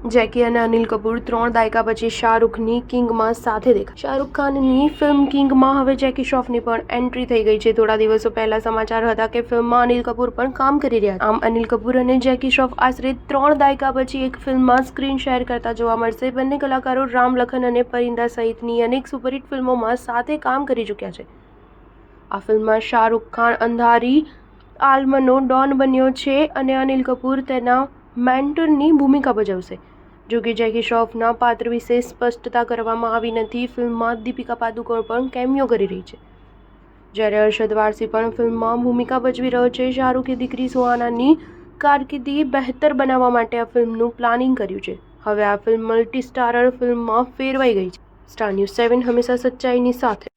જેકી અને અનિલ કપૂર 3 દાયકા પછી શાહરૂખની કિંગમાં સાથે દેખાય। શાહરૂખ ખાનની ફિલ્મ કિંગમાં હવે જેકી શ્રોફની પણ એન્ટ્રી થઈ ગઈ છે। થોડા દિવસો પહેલા સમાચાર હતા કે ફિલ્મમાં અનિલ કપૂર પણ કામ કરી રહ્યા છે। આમ અનિલ કપૂર અને જેકી શ્રોફ આશરે 3 દાયકા પછી એક ફિલ્મમાં સ્ક્રીન શેર કરતા જોવા મળશે। બંને કલાકારો રામ લખન અને પરિંદા સહિતની અનેક સુપરહિટ ફિલ્મોમાં સાથે કામ કરી ચૂક્યા છે। આ ફિલ્મમાં શાહરૂખ ખાન અંધારી આલમનો ડોન બન્યો છે અને અનિલ કપૂર તેના મેન્ટરની ભૂમિકા ભજવશે। જો કે જેકી શ્રોફના પાત્ર વિશે સ્પષ્ટતા કરવામાં આવી નથી। ફિલ્મમાં દીપિકા પાદુકોણ પણ કેમિયો કરી રહી છે, જ્યારે અરશદ વારસી પણ ફિલ્મમાં ભૂમિકા ભજવી રહ્યો છે। શાહરૂખે દીકરી સુહાનાની કારકિર્દી બહેતર બનાવવા માટે આ ફિલ્મનું પ્લાનિંગ કર્યું છે। હવે આ ફિલ્મ મલ્ટી સ્ટારર ફિલ્મમાં ફેરવાઈ ગઈ છે। સ્ટાર ન્યૂઝ 7 હંમેશા સચ્ચાઈની સાથે।